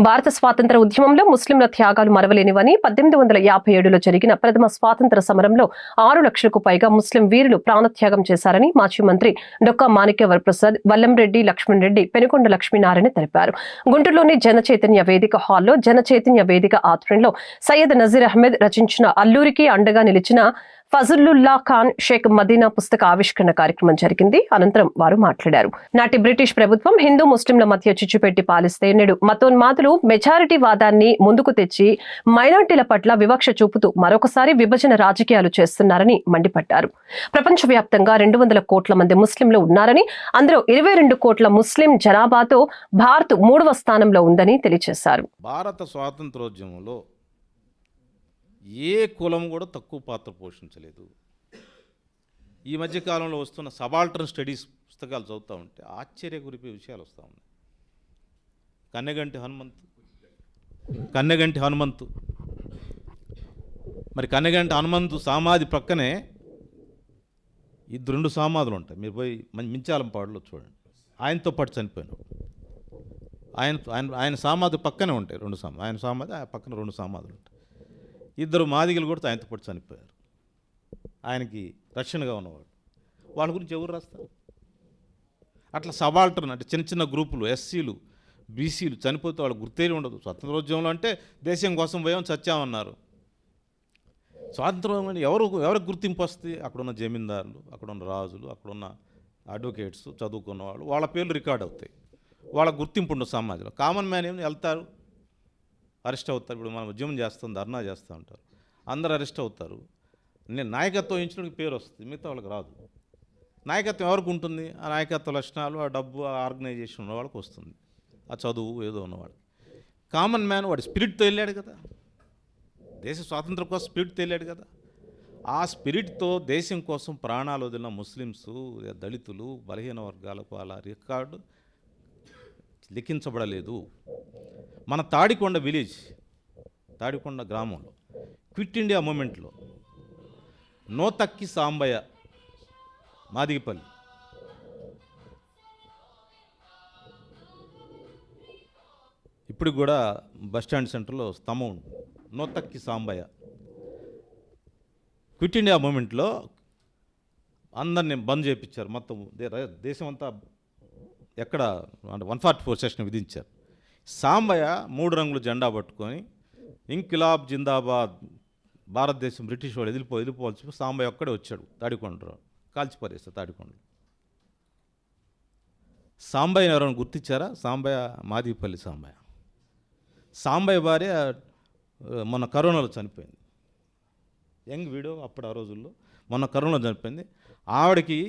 భారత స్వాతంత్ర ఉద్యమంలో ముస్లింల త్యాగాలు మరవలేనివని 1857లో జరిగిన ప్రథమ స్వాతంత్ర సమరంలో 6 లక్షలకు పైగా ముస్లిం వీరులు ప్రాణత్యాగం చేశారని మాజీ మంత్రి డొక్కా మాణిక్య వరప్రసాద్, వల్లంరెడ్డి లక్ష్మణ్ రెడ్డి, పెనుకొండ లక్ష్మీనారాయణ తెలిపారు. గుంటూరులోని జనచైతన్య వేదిక హాల్లో జనచైతన్య వేదిక ఆధ్వర్యంలో సయ్యద్ నజీర్ అహ్మద్ రచించిన అల్లూరికి అండగా నిలిచిన ఫజలుల్లా ఖాన్ షేక్ మదీనా పుస్తక ఆవిష్కరణ కార్యక్రమం జరిగింది. అనంతరం వారు మాట్లాడారు. నాటి బ్రిటిష్ ప్రభుత్వం హిందూ ముస్లింల మధ్య చిచ్చుపెట్టి పాలిస్తే నేడు మతోన్మాదులు మెజారిటీ వాదాన్ని ముందుకు తెచ్చి మైనార్టీల పట్ల వివక్ష చూపుతూ మరొకసారి విభజన రాజకీయాలు చేస్తున్నారని మండిపడ్డారు. ప్రపంచవ్యాప్తంగా 200 కోట్ల మంది ముస్లింలు ఉన్నారని, అందులో 22 కోట్ల ముస్లిం జనాభాతో భారత్ 3వ స్థానంలో ఉందని తెలియజేశారు. భారత స్వాతంత్రోద్యమంలో ఏ కులం కూడా తక్కువ పాత్ర పోషించలేదు. ఈ మధ్యకాలంలో వస్తున్న సబాల్టర్న్ స్టడీస్ పుస్తకాలు చదువుతూ ఉంటే ఆశ్చర్యగురిపే విషయాలు వస్తూ ఉన్నాయి. కన్నెగంటి హనుమంతు మరి కన్నెగంటి హనుమంతు సమాధి ప్రక్కనే 2 సమాధులు ఉంటాయి. మీరు పోయి మించాలంపాడులో చూడండి, ఆయనతో పాటు చనిపోయినాడు. ఆయన సమాధి పక్కనే ఉంటాయి 2 సమాధులు. ఆయన సమాధి ఆ పక్కన 2 సమాధులు ఉంటాయి. 2 మాదిగలు కూడా ఆయనతో పాటు చనిపోయారు. ఆయనకి రక్షణగా ఉన్నవాడు. వాళ్ళ గురించి ఎవరు రాస్తారు? అట్లా సబాల్టర్న్ అంటే చిన్న చిన్న గ్రూపులు, ఎస్సీలు, బీసీలు చనిపోతే వాళ్ళకి గుర్తే ఉండదు. స్వాతంత్రోద్యమంలో అంటే దేశం కోసం పోయాం చచ్చామన్నారు. స్వాతంత్రం ఎవరికి గుర్తింపు వస్తుంది? అక్కడున్న జమీందారులు, అక్కడున్న రాజులు, అక్కడున్న అడ్వకేట్స్, చదువుకున్న వాళ్ళు, వాళ్ళ పేర్లు రికార్డ్ అవుతాయి. వాళ్ళ గుర్తింపు ఉండదు సమాజంలో. కామన్ మ్యాన్ ఏమి వెళ్తారు, అరెస్ట్ అవుతారు. ఇప్పుడు మనం ఉద్యమం చేస్తాం, ధర్నా చేస్తూ ఉంటారు, అందరు అరెస్ట్ అవుతారు. నేను నాయకత్వం వహించడానికి పేరు వస్తుంది, మిగతా వాళ్ళకి రాదు. నాయకత్వం ఎవరికి ఉంటుంది? ఆ నాయకత్వ లక్షణాలు, ఆ డబ్బు, ఆ ఆర్గనైజేషన్ ఉన్న వాళ్ళకి వస్తుంది, ఆ చదువు ఏదో ఉన్నవాడు. కామన్ మ్యాన్ వాడి స్పిరిట్తో వెళ్ళాడు కదా, దేశ స్వాతంత్రం కోసం స్పిరిట్తో వెళ్ళాడు కదా. ఆ స్పిరిట్తో దేశం కోసం ప్రాణాలు వదిలిన ముస్లిమ్స్, దళితులు, బలహీన వర్గాలకు వాళ్ళ రికార్డు లిఖించబడలేదు. మన తాడికొండ విలేజ్, తాడికొండ గ్రామంలో క్విట్ ఇండియా మూమెంట్లో నోతక్కి సాంబయ్య, మాదిగపల్లి, ఇప్పుడు కూడా బస్టాండ్ సెంటర్లో స్తంభం ఉంది. నోతక్కి సాంబయ్య క్విట్ ఇండియా మూమెంట్లో అందరిని బంద్ చేయించారు. మొత్తం దేశం అంతా ఎక్కడ 144 సెక్షన్ విధించారు. సాంబయ్య 3 రంగుల జెండా పట్టుకొని ఇంకిలాబ్ జిందాబాద్, భారతదేశం బ్రిటిష్ వాడు వెళ్ళిపోవాల్సి సాంబయ్య ఒక్కడే వచ్చాడు. తాడికొండలో కాల్చిపారేస్తారు. తాడికొండలో సాంబయ్యని ఎవరైనా గుర్తించారా? సాంబయ్య మాదిపల్లి సాంబయ్య. సాంబయ్య భార్య మొన్న కరోనాలో చనిపోయింది. యంగ్ వీడియో అప్పుడు ఆ రోజుల్లో మొన్న కరోనాలో చనిపోయింది. ఆవిడకి